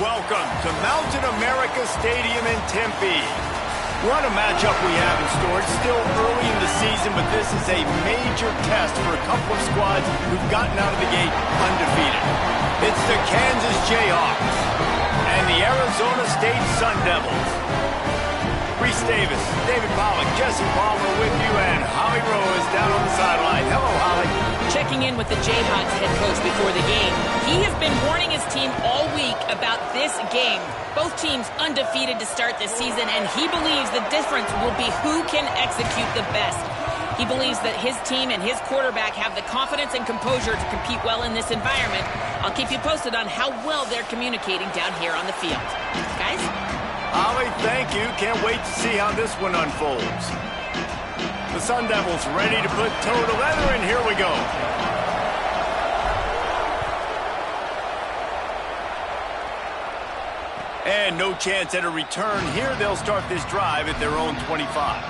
Welcome to Mountain America Stadium in Tempe. What a matchup we have in store. It's still early in the season, but this is a major test for a couple of squads who've gotten out of the gate undefeated. It's the Kansas Jayhawks and the Arizona State Sun Devils. Reese Davis, David Pollock, Jesse Palmer with you, and Holly Rowe is down on the sideline. Hello, Holly. Checking in with the Jayhawks head coach before the game. He has been warning his team all week about this game. Both teams undefeated to start this season, and he believes the difference will be who can execute the best. He believes that his team and his quarterback have the confidence and composure to compete well in this environment. I'll keep you posted on how well they're communicating down here on the field. Guys? Holly, thank you. Can't wait to see how this one unfolds. The Sun Devils ready to put toe to leather, and here we go. And no chance at a return here. They'll start this drive at their own 25.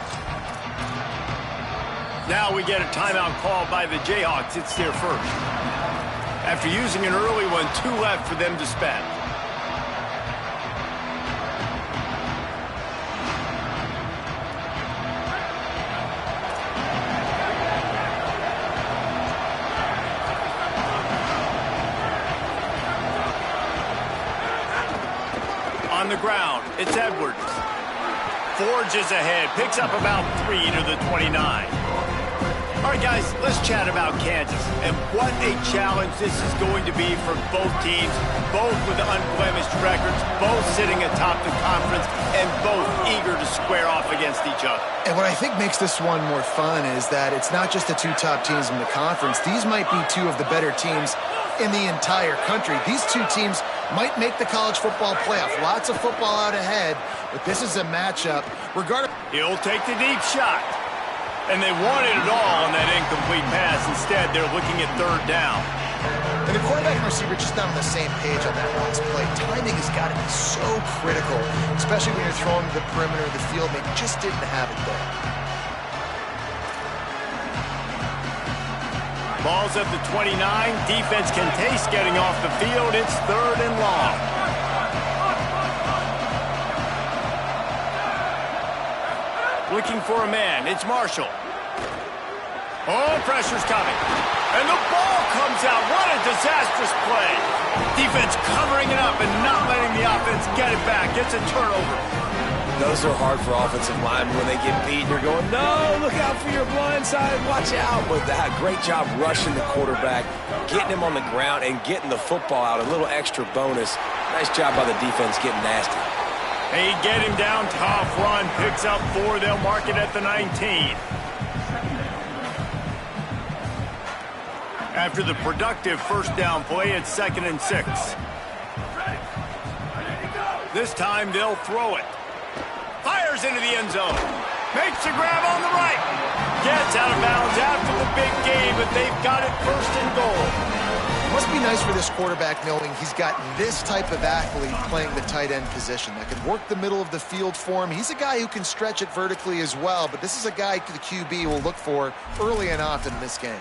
Now we get a timeout call by the Jayhawks. It's their first. After using an early one, 2 left for them to spend. On the ground, it's Edwards. Forges ahead, picks up about 3 to the 29. All right, guys, let's chat about Kansas and what a challenge this is going to be for both teams, both with unblemished records, both sitting atop the conference, and both eager to square off against each other. And what I think makes this one more fun is that it's not just the 2 top teams in the conference. These might be 2 of the better teams in the entire country. These 2 teams might make the college football playoff. Lots of football out ahead, but this is a matchup. Regardless, he'll take the deep shot. And they wanted it all on that incomplete pass. Instead, they're looking at 3rd down. And the quarterback and receiver just not on the same page on that last play. Timing has got to be so critical, especially when you're throwing to the perimeter of the field. They just didn't have it there. Ball's at the 29. Defense can taste getting off the field. It's 3rd and long. Looking for a man. It's Marshall. Oh, pressure's coming. And the ball comes out. What a disastrous play. Defense covering it up and not letting the offense get it back. It's a turnover. Those are hard for offensive linemen when they get beat. You're going, no, look out for your blind side. Watch out. But that great job rushing the quarterback, getting him on the ground, and getting the football out. A little extra bonus. Nice job by the defense getting nasty. They get him down, tough run, picks up 4, they'll mark it at the 19. After the productive 1st down play, it's 2nd and 6. This time they'll throw it. Fires into the end zone. Makes the grab on the right. Gets out of bounds after the big game, but they've got it 1st and goal. It must be nice for this quarterback knowing he's got this type of athlete playing the tight end position that can work the middle of the field for him. He's a guy who can stretch it vertically as well, but this is a guy the QB will look for early and often in this game.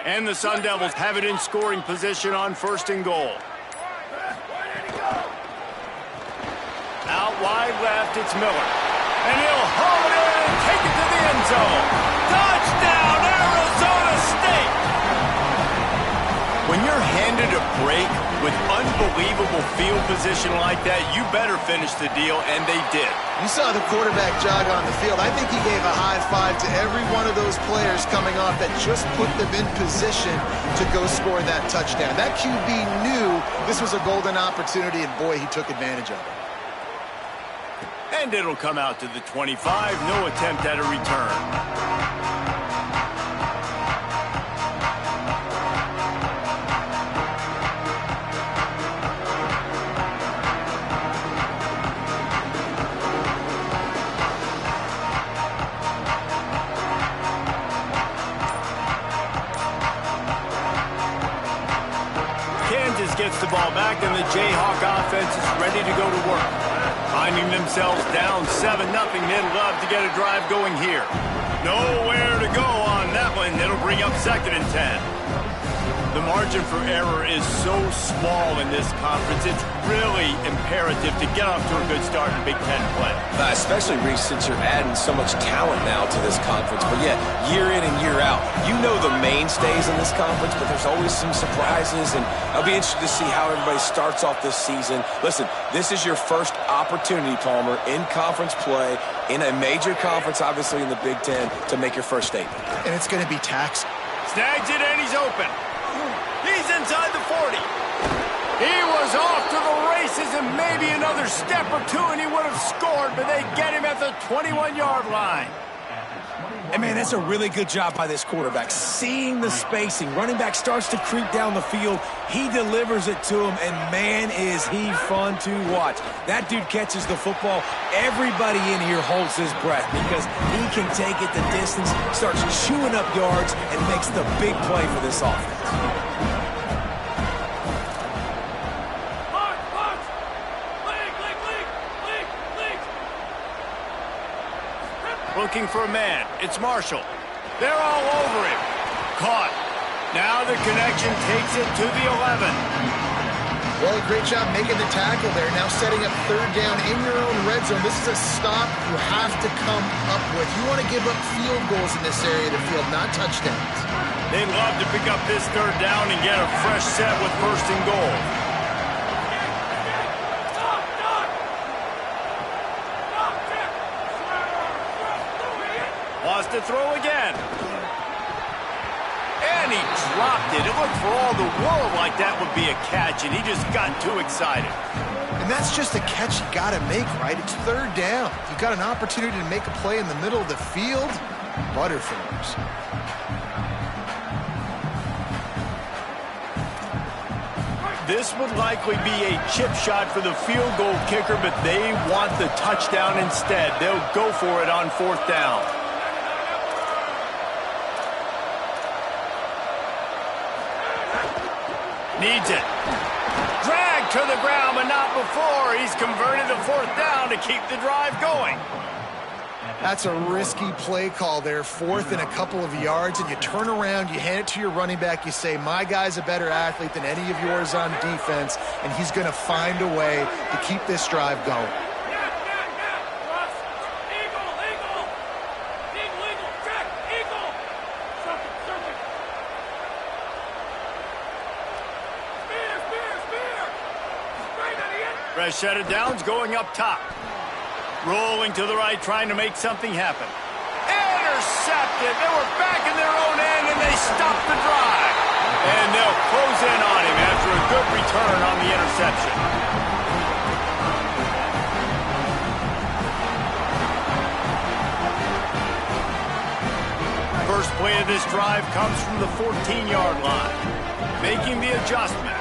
And the Sun Devils have it in scoring position on 1st and goal. Out wide left, it's Miller. And he'll haul it in and take it to the end zone. Touchdown, Arizona State! When you're handed a break with unbelievable field position like that, you better finish the deal, and they did. You saw the quarterback jog on the field. I think he gave a high five to every one of those players coming off that just put them in position to go score that touchdown. That QB knew this was a golden opportunity, and boy, he took advantage of it. And it'll come out to the 25. No attempt at a return. Gets the ball back, and the Jayhawk offense is ready to go to work. Finding themselves down 7-0, they'd love to get a drive going here. Nowhere to go on that one. It'll bring up 2nd and 10. The margin for error is so small in this conference, it's really imperative to get off to a good start in Big Ten play. Especially, Reese, since you're adding so much talent now to this conference. But yeah, year in and year out, you know the mainstays in this conference, but there's always some surprises, and I'll be interested to see how everybody starts off this season. Listen, this is your first opportunity, Palmer, in conference play, in a major conference, obviously in the Big Ten, to make your first statement. And it's going to be taxing. Snags it, and he's open. He's inside the 40. He was off to the races, and maybe another step or two, and he would have scored, but they get him at the 21-yard line. And, man, that's a really good job by this quarterback. Seeing the spacing. Running back starts to creep down the field. He delivers it to him, and, man, is he fun to watch. That dude catches the football. Everybody in here holds his breath because he can take it the distance, starts chewing up yards, and makes the big play for this offense. Looking for a man. It's Marshall. They're all over him. Caught. Now the connection takes it to the 11. Well, a great job making the tackle there. Now setting up 3rd down in your own red zone. This is a stop you have to come up with. You want to give up field goals in this area of the field, not touchdowns. They'd love to pick up this 3rd down and get a fresh set with 1st and goal. Wants to throw again. And he dropped it. It looked for all the world like that would be a catch, and he just got too excited. And that's just a catch you got to make, right? It's 3rd down. You got an opportunity to make a play in the middle of the field. Butterfingers. This would likely be a chip shot for the field goal kicker, but they want the touchdown instead. They'll go for it on 4th down. Needs it. Dragged to the ground, but not before. He's converted to 4th down to keep the drive going. That's a risky play call there, 4th and a couple of yards, and you turn around, you hand it to your running back, you say, my guy's a better athlete than any of yours on defense, and he's going to find a way to keep this drive going. Fresh set of downs going up top. Rolling to the right, trying to make something happen. Intercepted. They were back in their own end, and they stopped the drive. And they'll close in on him after a good return on the interception. First play of this drive comes from the 14-yard line. Making the adjustment.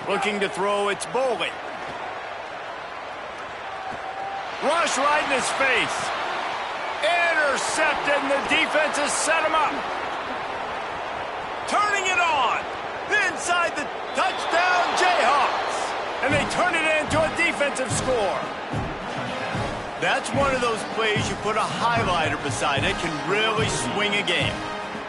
Looking to throw, it's Boley. Rush right in his face. Intercepted, and the defense has set him up. Turning it on. Inside the touchdown, Jayhawks. And they turn it into a defensive score. That's one of those plays you put a highlighter beside it, can really swing a game.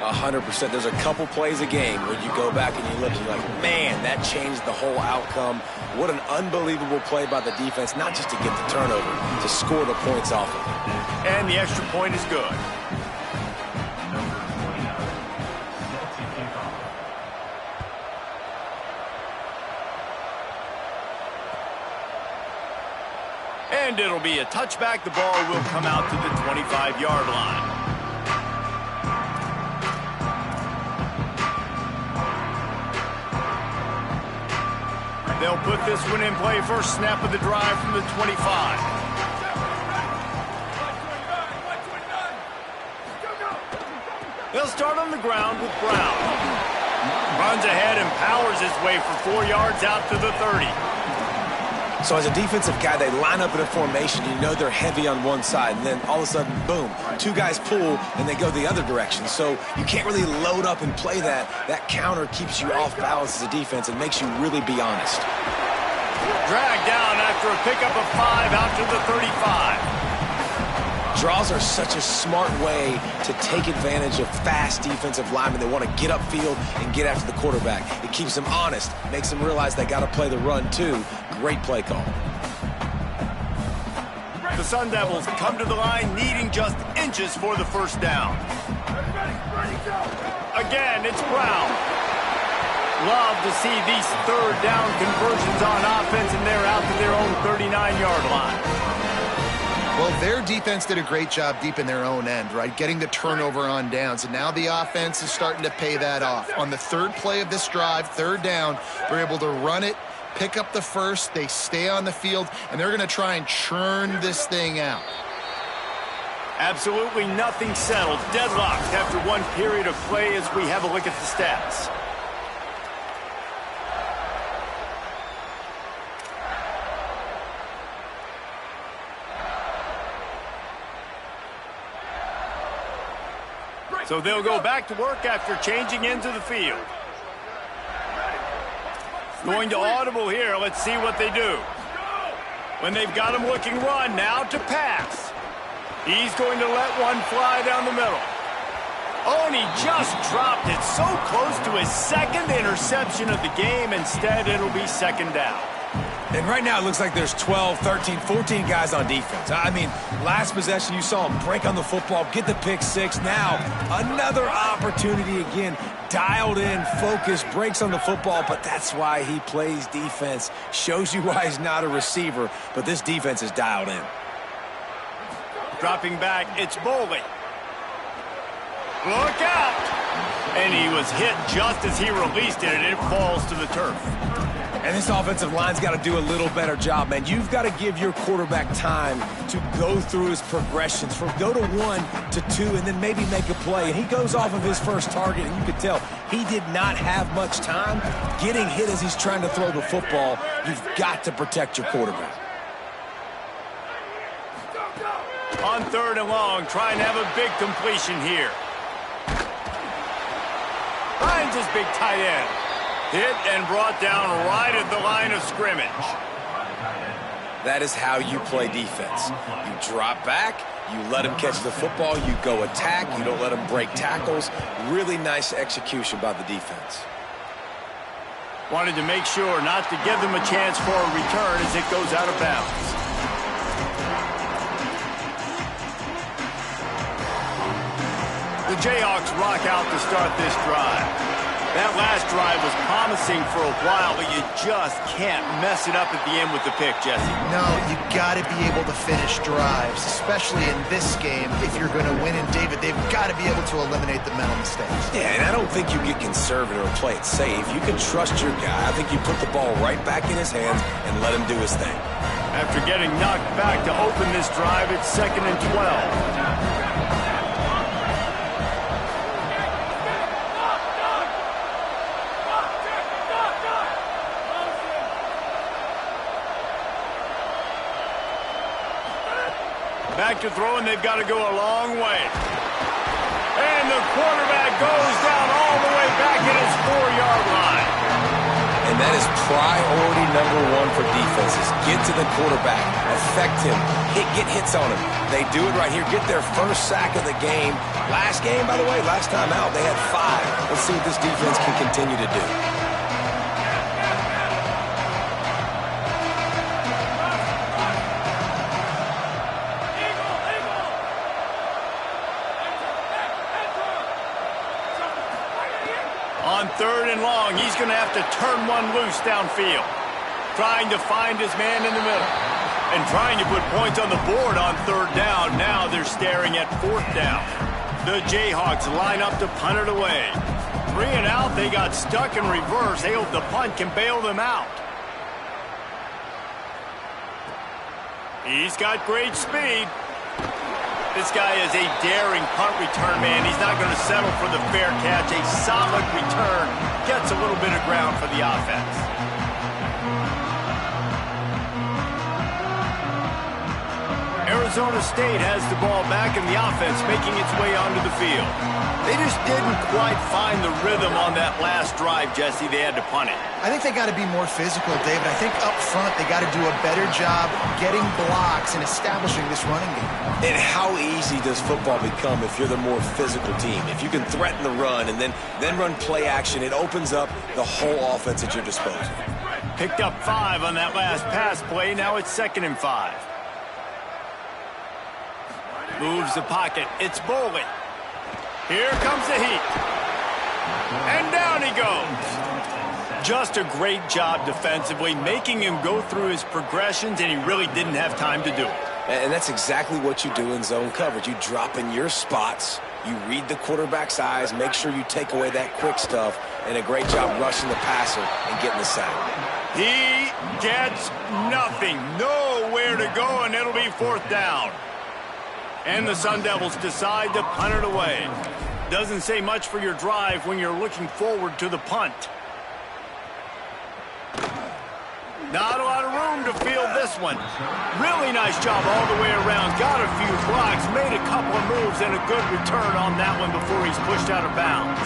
100%. There's a couple plays a game where you go back and you look and you're like, man, that changed the whole outcome. What an unbelievable play by the defense, not just to get the turnover, to score the points off of it. And the extra point is good. And it'll be a touchback. The ball will come out to the 25-yard line. They'll put this one in play. First snap of the drive from the 25. They'll start on the ground with Brown. Runs ahead and powers his way for 4 yards out to the 30. So as a defensive guy, they line up in a formation. You know they're heavy on one side, and then all of a sudden, boom, 2 guys pull, and they go the other direction. So you can't really load up and play that. That counter keeps you off balance as a defense and makes you really be honest. Dragged down after a pickup of 5 out to the 35. Draws are such a smart way to take advantage of fast defensive linemen. They want to get upfield and get after the quarterback. It keeps them honest, makes them realize they got to play the run too. Great play call. The Sun Devils come to the line needing just inches for the first down. Again, it's Brown. Love to see these third down conversions on offense, and they're out to their own 39-yard line. Well, their defense did a great job deep in their own end, right? Getting the turnover on downs. And now the offense is starting to pay that off. On the third play of this drive, third down, they're able to run it, pick up the first, they stay on the field, and they're going to try and churn this thing out. Absolutely nothing settled. Deadlocked after one period of play as we have a look at the stats. So they'll go back to work after changing into the field. Going to audible here. Let's see what they do. When they've got him looking run, now to pass. He's going to let one fly down the middle. Oh, and he just dropped it so close to his second interception of the game. Instead, it'll be second down. And right now, it looks like there's 12, 13, 14 guys on defense. I mean, last possession, you saw him break on the football, get the pick six. Now, another opportunity again. Dialed in, focused, breaks on the football, but that's why he plays defense. Shows you why he's not a receiver, but this defense is dialed in. Dropping back, it's Boley. Look out! And he was hit just as he released it, and it falls to the turf. And this offensive line's got to do a little better job, man. You've got to give your quarterback time to go through his progressions, from go to 1 to 2, and then maybe make a play. And he goes off of his first target, and you can tell he did not have much time getting hit as he's trying to throw the football. You've got to protect your quarterback. On third and long, try and have a big completion here. Finds his big tight end. Hit and brought down right at the line of scrimmage. That is how you play defense. You drop back, you let him catch the football, you go attack, you don't let him break tackles. Really nice execution by the defense. Wanted to make sure not to give them a chance for a return as it goes out of bounds. The Jayhawks rock out to start this drive. That last drive was promising for a while, but you just can't mess it up at the end with the pick, Jesse. No, you got to be able to finish drives, especially in this game. If you're going to win, and David, they've got to be able to eliminate the mental mistakes. Yeah, and I don't think you get conservative or play it safe. You can trust your guy. I think you put the ball right back in his hands and let him do his thing. After getting knocked back to open this drive, it's 2nd and 12. Back to throw, and they've got to go a long way. And the quarterback goes down all the way back at his 4-yard line. And that is priority number one for defenses. Get to the quarterback, affect him, get hits on him. They do it right here. Get their first sack of the game. Last game, by the way, last time out, they had 5. Let's see what this defense can continue to do. On 3rd and long, he's going to have to turn one loose downfield. Trying to find his man in the middle. And trying to put points on the board on 3rd down. Now they're staring at 4th down. The Jayhawks line up to punt it away. 3 and out, they got stuck in reverse. They hope the punt can bail them out. He's got great speed. This guy is a daring punt return man. He's not going to settle for the fair catch. A solid return. Gets a little bit of ground for the offense. Arizona State has the ball back in the offense, making its way onto the field. They just didn't quite find the rhythm on that last drive, Jesse. They had to punt it. I think they got to be more physical, David. I think up front they got to do a better job getting blocks and establishing this running game. And how easy does football become if you're the more physical team? If you can threaten the run and then run play action, it opens up the whole offense at your disposal. Picked up 5 on that last pass play. Now it's 2nd and 5. Moves the pocket. It's Boley. Here comes the heat. And down he goes. Just a great job defensively, making him go through his progressions, and he really didn't have time to do it. And that's exactly what you do in zone coverage. You drop in your spots, you read the quarterback's eyes, make sure you take away that quick stuff, and a great job rushing the passer and getting the sack. He gets nothing. Nowhere to go, and it'll be 4th down. And the Sun Devils decide to punt it away. Doesn't say much for your drive when you're looking forward to the punt. Not a lot of room to field this one. Really nice job all the way around. Got a few blocks, made a couple of moves, and a good return on that one before he's pushed out of bounds.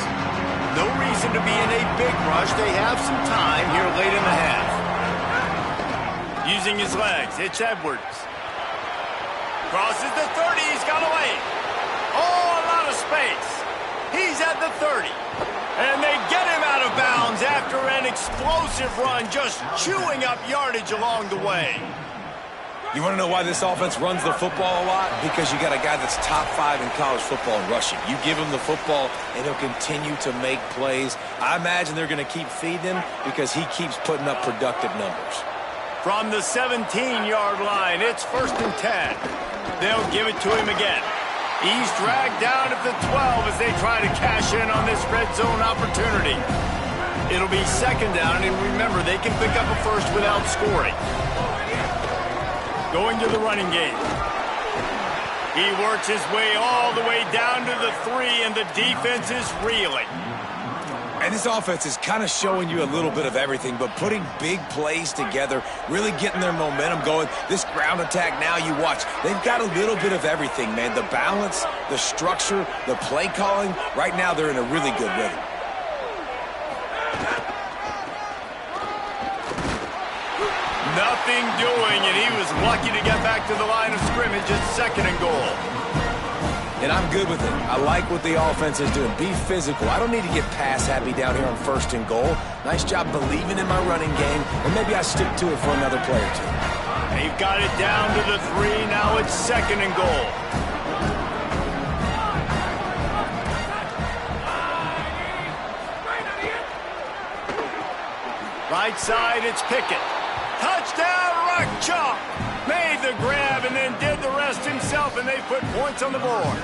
No reason to be in a big rush. They have some time here late in the half. Using his legs, it's Edwards. Crosses the 30, he's got away. Oh, a lot of space. He's at the 30. And they get him out of bounds after an explosive run, just chewing up yardage along the way. You want to know why this offense runs the football a lot? Because you got a guy that's top 5 in college football in rushing. You give him the football, and he'll continue to make plays. I imagine they're going to keep feeding him because he keeps putting up productive numbers. From the 17-yard line, it's 1st and 10. They'll give it to him again. He's dragged down at the 12 as they try to cash in on this red zone opportunity. It'll be 2nd down, and remember, they can pick up a first without scoring. Going to the running game. He works his way all the way down to the 3, and the defense is reeling. And this offense is kind of showing you a little bit of everything, but putting big plays together, really getting their momentum going. This ground attack now, you watch. They've got a little bit of everything, man. The balance, the structure, the play calling. Right now, they're in a really good rhythm. Nothing doing, and he was lucky to get back to the line of scrimmage at 2nd and goal. And I'm good with it. I like what the offense is doing. Be physical. I don't need to get pass happy down here on 1st and goal. Nice job believing in my running game, and maybe I stick to it for another play or two. They've got it down to the 3. Now it's 2nd and goal. Right side, it's Pickett. Touchdown, Rock Chalk. Made the grab and then did the rest himself, and they put points on the board.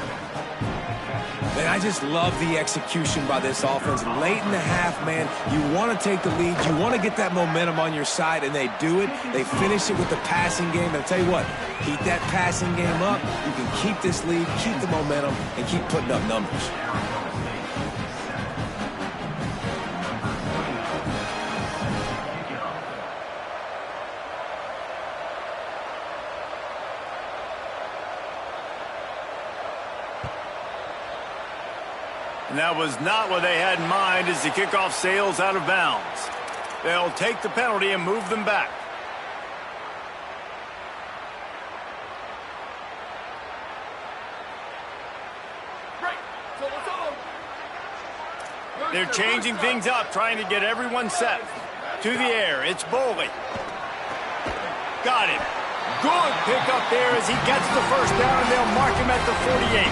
Man, I just love the execution by this offense. Late in the half, man, you want to take the lead. You want to get that momentum on your side, and they do it. They finish it with the passing game. And I'll tell you what, keep that passing game up. You can keep this lead, keep the momentum, and keep putting up numbers. And that was not what they had in mind as the kickoff sails out of bounds. They'll take the penalty and move them back. They're changing things up, trying to get everyone set. To the air, it's Boley. Got him. Good pickup there as he gets the first down, and they'll mark him at the 48.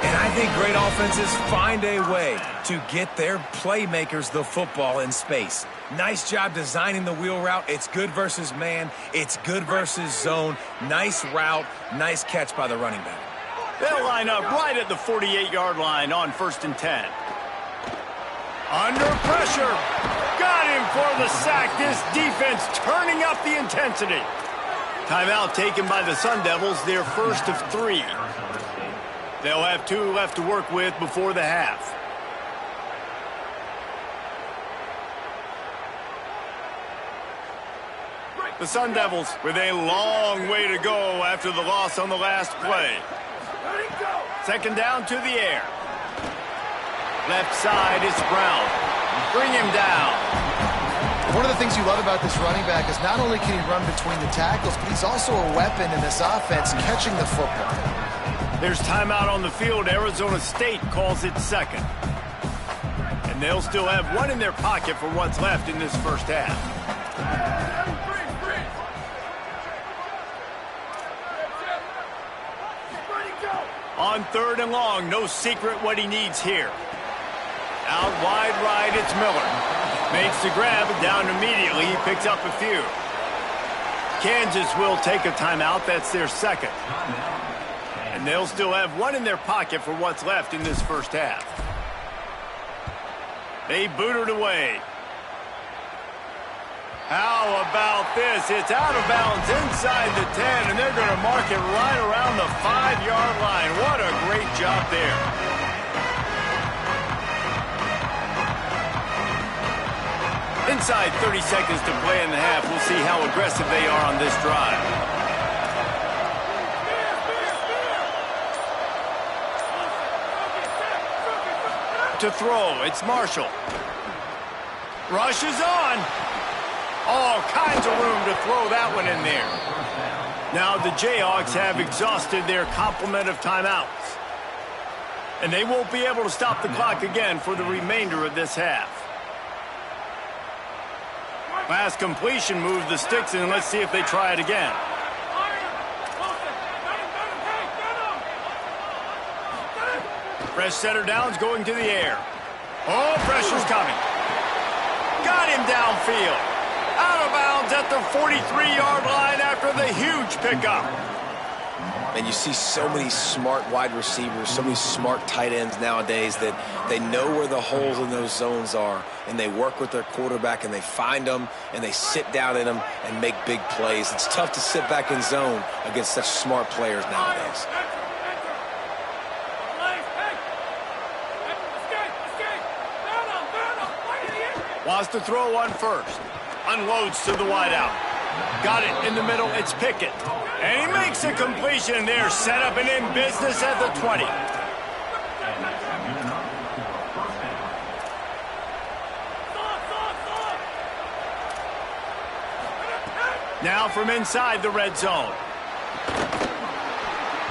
And I think great offenses find a way to get their playmakers the football in space. Nice job designing the wheel route. It's good versus man. It's good versus zone. Nice route. Nice catch by the running back. They'll line up right at the 48-yard line on 1st and 10. Under pressure. Got him for the sack. This defense turning up the intensity. Timeout taken by the Sun Devils, their first of 3. They'll have 2 left to work with before the half. The Sun Devils with a long way to go after the loss on the last play. 2nd down to the air. Left side, it's Brown. Bring him down. One of the things you love about this running back is not only can he run between the tackles, but he's also a weapon in this offense catching the football. There's timeout on the field. Arizona State calls it 2nd. And they'll still have 1 in their pocket for what's left in this first half. On 3rd and long, no secret what he needs here. Out wide right, it's Miller. Makes the grab, down immediately. He picks up a few. Kansas will take a timeout. That's their 2nd. And they'll still have 1 in their pocket for what's left in this first half. They boot it away. How about this? It's out of bounds inside the 10, and they're going to mark it right around the 5-yard line. What a great job there. Inside 30 seconds to play in the half. We'll see how aggressive they are on this drive. To throw, it's Marshall. Rush is on. All kinds of room to throw that one in there. Now the Jayhawks have exhausted their complement of timeouts. And they won't be able to stop the clock again for the remainder of this half. Last completion moves the sticks in. Let's see if they try it again. Fresh setter downs going to the air. Oh, pressure's coming. Got him downfield. Out of bounds at the 43-yard line after the huge pickup. And you see so many smart wide receivers, so many smart tight ends nowadays that they know where the holes in those zones are, and they work with their quarterback, and they find them, and they sit down in them and make big plays. It's tough to sit back in zone against such smart players nowadays. Wants to throw on 1st. Unloads to the wideout. Got it in the middle. It's Pickett. And he makes a completion there. Set up and in business at the 20. Now from inside the red zone.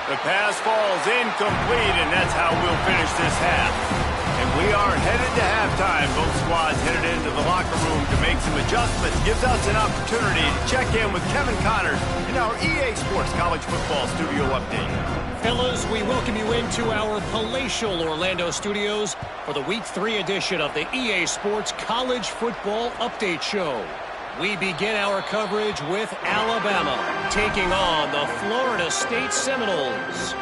The pass falls incomplete, and that's how we'll finish this half. And we are headed to halftime. Both squads headed into the locker room to make some adjustments. Gives us an opportunity to check in with Kevin Connors in our EA Sports College Football Studio Update. Fellas, we welcome you into our palatial Orlando studios for the Week 3 edition of the EA Sports College Football Update Show. We begin our coverage with Alabama taking on the Florida State Seminoles.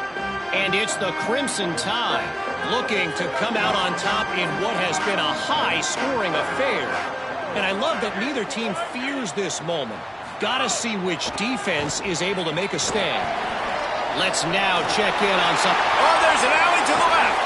And it's the Crimson Tide looking to come out on top in what has been a high-scoring affair. And I love that neither team fears this moment. Gotta see which defense is able to make a stand. Let's now check in on some... Oh, there's an alley to the left.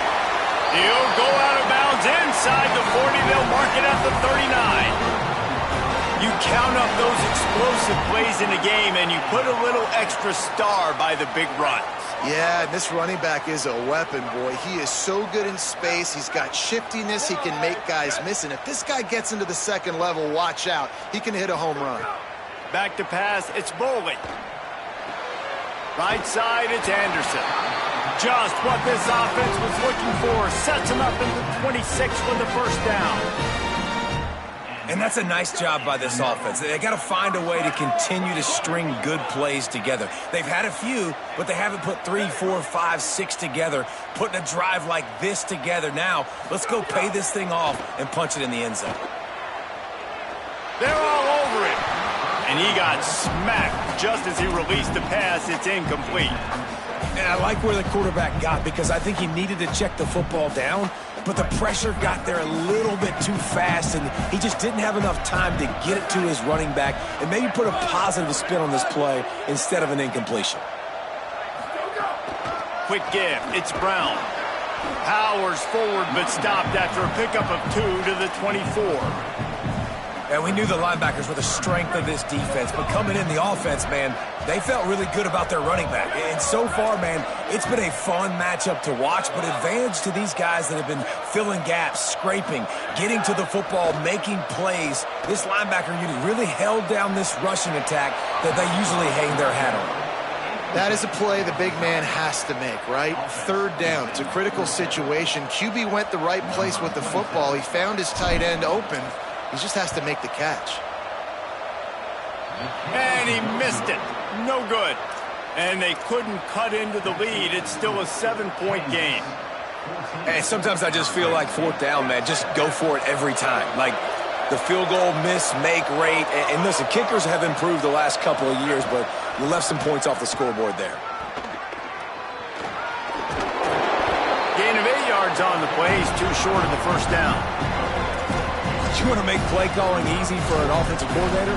He'll go out of bounds inside the 40. They'll mark it at the 39. You count up those explosive plays in the game, and you put a little extra star by the big runs. Yeah, this running back is a weapon, boy. He is so good in space. He's got shiftiness. He can make guys miss. And if this guy gets into the second level, watch out. He can hit a home run. Back to pass, it's Bowling. Right side, it's Anderson. Just what this offense was looking for. Sets him up in the 26 for the first down. And that's a nice job by this offense. They got to find a way to continue to string good plays together. They've had a few, but they haven't put 3, 4, 5, 6 together, putting a drive like this together. Now, let's go pay this thing off and punch it in the end zone. They're all over it. And he got smacked just as he released the pass. It's incomplete. And I like where the quarterback got because I think he needed to check the football down, but the pressure got there a little bit too fast, and he just didn't have enough time to get it to his running back and maybe put a positive spin on this play instead of an incompletion. Quick give. It's Brown. Powers forward but stopped after a pickup of 2 to the 24. And we knew the linebackers were the strength of this defense, but coming in the offense, man, they felt really good about their running back. And so far, man, it's been a fun matchup to watch, but advantage to these guys that have been filling gaps, scraping, getting to the football, making plays. This linebacker unit really held down this rushing attack that they usually hang their hat on. That is a play the big man has to make, right? Third down. It's a critical situation. QB went the right place with the football. He found his tight end open. He just has to make the catch. And he missed it. No good. And they couldn't cut into the lead. It's still a 7-point game. And sometimes I just feel like fourth down, man, just go for it every time. Like the field goal miss-make rate. And listen, kickers have improved the last couple of years, but you left some points off the scoreboard there. Gain of 8 yards on the play. He's too short of the first down. You want to make play calling easy for an offensive coordinator?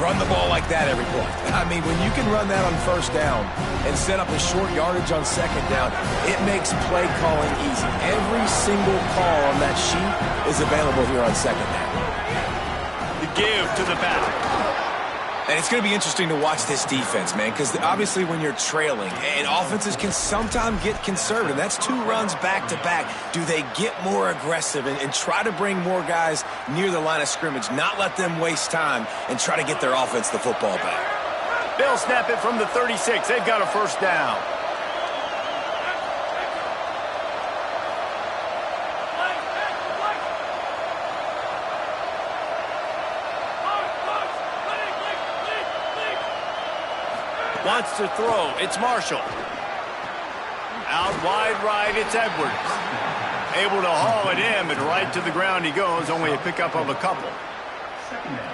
Run the ball like that every play. I mean, when you can run that on first down and set up a short yardage on second down, it makes play calling easy. Every single call on that sheet is available here on second down. The give to the back. And it's going to be interesting to watch this defense, man, because obviously when you're trailing, and offenses can sometimes get conservative. That's 2 runs back-to-back. Do they get more aggressive and try to bring more guys near the line of scrimmage, not let them waste time, and try to get their offense the football back? They'll snap it from the 36. They've got a first down. Wants to throw. It's Marshall. Out wide right, it's Edwards. Able to haul it in, but right to the ground he goes. Only a pickup of a couple.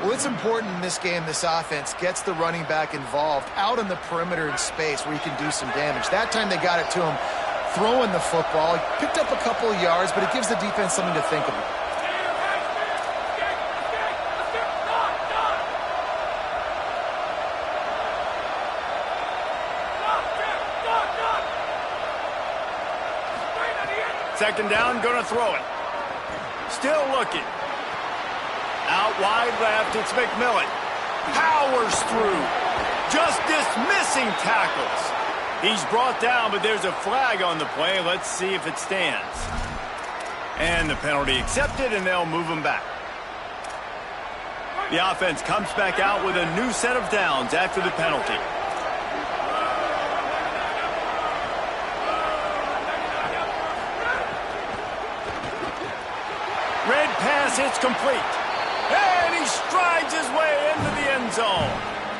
Well, it's important in this game this offense gets the running back involved out on the perimeter in space where he can do some damage. That time they got it to him throwing the football. He picked up a couple of yards, but it gives the defense something to think about. Second down, gonna throw it. Still looking. Out wide left, it's McMillan. Powers through. Just dismissing tackles. He's brought down, but there's a flag on the play. Let's see if it stands. And the penalty accepted, and they'll move him back. The offense comes back out with a new set of downs after the penalty. Red pass, it's complete. And he strides his way into the end zone.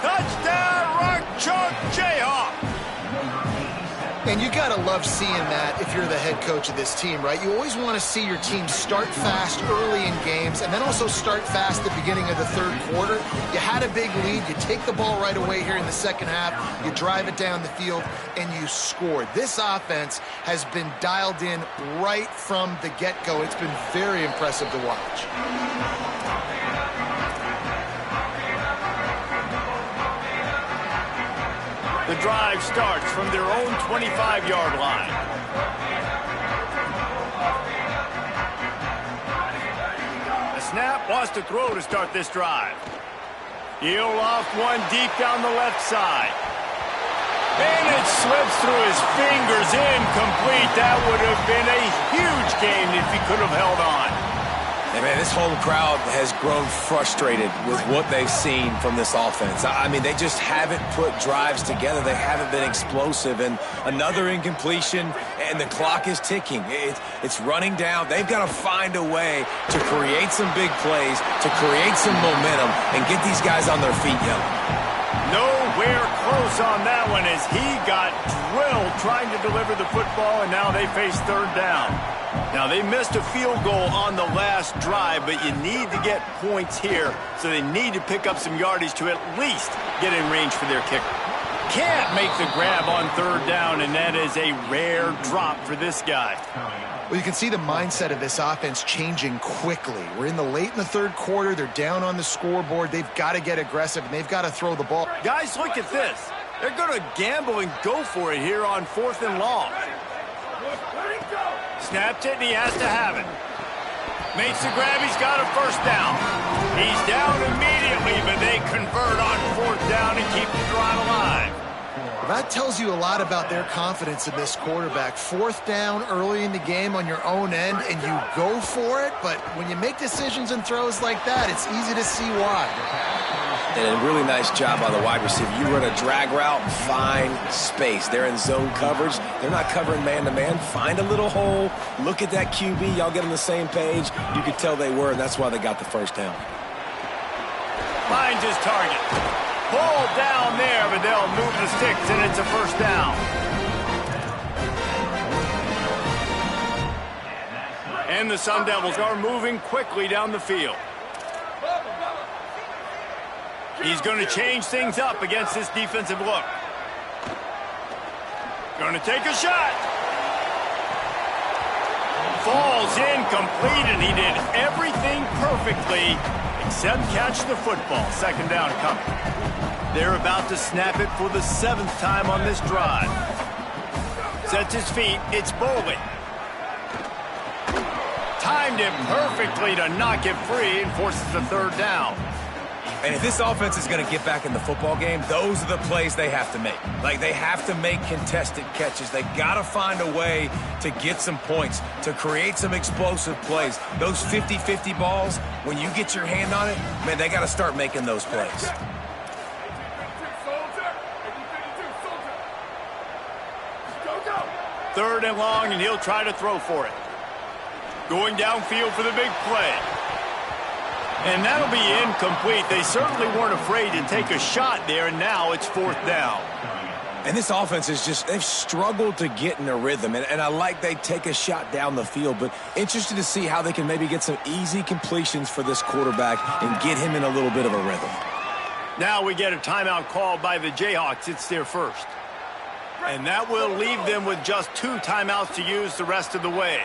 Touchdown, Rock Chalk Jayhawk. And you got to love seeing that if you're the head coach of this team, right? You always want to see your team start fast early in games and then also start fast at the beginning of the third quarter. You had a big lead. You take the ball right away here in the second half. You drive it down the field, and you score. This offense has been dialed in right from the get-go. It's been very impressive to watch. The drive starts from their own 25-yard line. The snap wants to throw to start this drive. He'll off one deep down the left side. And it slips through his fingers, incomplete. That would have been a huge game if he could have held on. Hey, man, this whole crowd has grown frustrated with what they've seen from this offense. I mean, they just haven't put drives together. They haven't been explosive. And another incompletion, and the clock is ticking. It's running down. They've got to find a way to create some big plays, to create some momentum, and get these guys on their feet yelling. Nowhere close on that one as he got drilled trying to deliver the football, and now they face third down. Now, they missed a field goal on the last drive, but you need to get points here, so they need to pick up some yardage to at least get in range for their kicker. Can't make the grab on third down, and that is a rare drop for this guy. Well, you can see the mindset of this offense changing quickly. We're late in the third quarter. They're down on the scoreboard. They've got to get aggressive, and they've got to throw the ball. Guys, look at this. They're going to gamble and go for it here on 4th and long. Snapped it, and he has to have it. Makes the grab. He's got a first down. He's down immediately, but they convert on 4th down and keep the drive alive. Well, that tells you a lot about their confidence in this quarterback. 4th down early in the game on your own end, and you go for it. But when you make decisions and throws like that, it's easy to see why. And a really nice job by the wide receiver. You run a drag route, find space. They're in zone coverage. They're not covering man-to-man. Find a little hole. Look at that QB. Y'all get on the same page. You could tell they were, and that's why they got the first down. Finds his target. Ball down there, but they'll move the sticks, and it's a first down. And the Sun Devils are moving quickly down the field. He's going to change things up against this defensive look. Going to take a shot. Falls incomplete, and he did everything perfectly except catch the football. Second down coming. They're about to snap it for the 7th time on this drive. Sets his feet. It's Bowling. Timed it perfectly to knock it free and forces the third down. And if this offense is going to get back in the football game, those are the plays they have to make. Like, they have to make contested catches. They got to find a way to get some points, to create some explosive plays. Those 50-50 balls, when you get your hand on it, man, they got to start making those plays. Third and long, and he'll try to throw for it. Going downfield for the big play. And that'll be incomplete. They certainly weren't afraid to take a shot there, and now it's 4th down. And this offense is just, they've struggled to get in a rhythm. And I like they take a shot down the field, but interested to see how they can maybe get some easy completions for this quarterback and get him in a little bit of a rhythm. Now we get a timeout called by the Jayhawks. It's their first. And that will leave them with just 2 timeouts to use the rest of the way.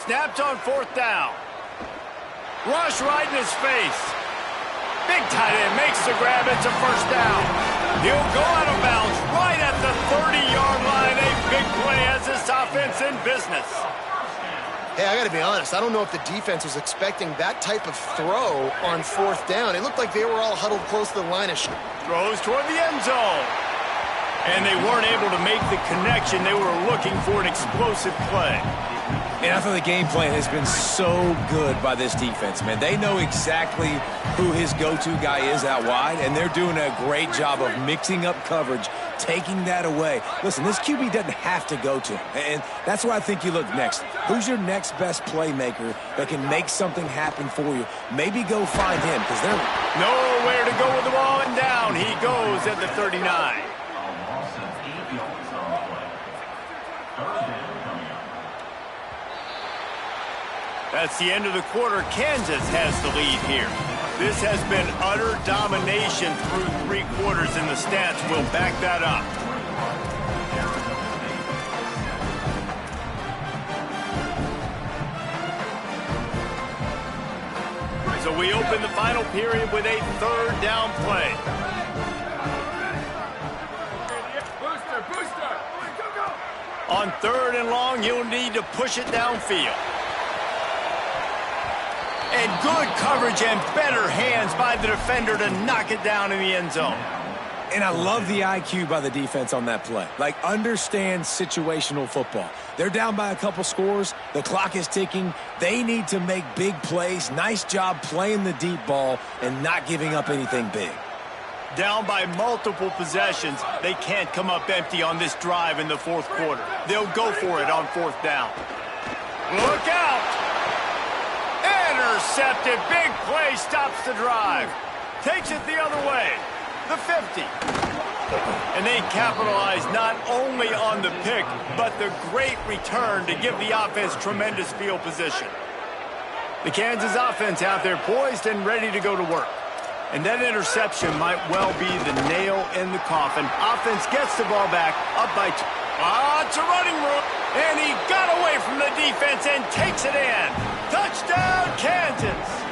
Snapped on 4th down. Rush right in his face. Big tight end makes the grab. It's a first down. He'll go out of bounds right at the 30-yard line. A big play as this offense in business. Hey, I got to be honest. I don't know if the defense was expecting that type of throw on 4th down. It looked like they were all huddled close to the line of shot. Throws toward the end zone. And they weren't able to make the connection. They were looking for an explosive play. And I thought the game plan has been so good by this defense, man. They know exactly who his go-to guy is out wide, and they're doing a great job of mixing up coverage, taking that away. Listen, this QB doesn't have to go to him, and that's why I think you look next. Who's your next best playmaker that can make something happen for you? Maybe go find him, because they're nowhere to go with the ball, and down he goes at the 39. That's the end of the quarter. Kansas has the lead here. This has been utter domination through 3 quarters, and the stats will back that up. So we open the final period with a 3rd down play. On 3rd and long, you'll need to push it downfield. And good coverage and better hands by the defender to knock it down in the end zone. And I love the IQ by the defense on that play. Like, understand situational football. They're down by a couple scores. The clock is ticking. They need to make big plays. Nice job playing the deep ball and not giving up anything big. Down by multiple possessions, they can't come up empty on this drive in the fourth quarter. They'll go for it on fourth down. Look out! Intercepted. Big play stops the drive. Takes it the other way. The 50. And they capitalize not only on the pick, but the great return to give the offense tremendous field position. The Kansas offense out there poised and ready to go to work. And that interception might well be the nail in the coffin. Offense gets the ball back, up by 2. It's a running room. And he got away from the defense and takes it in. Touchdown, Kansas.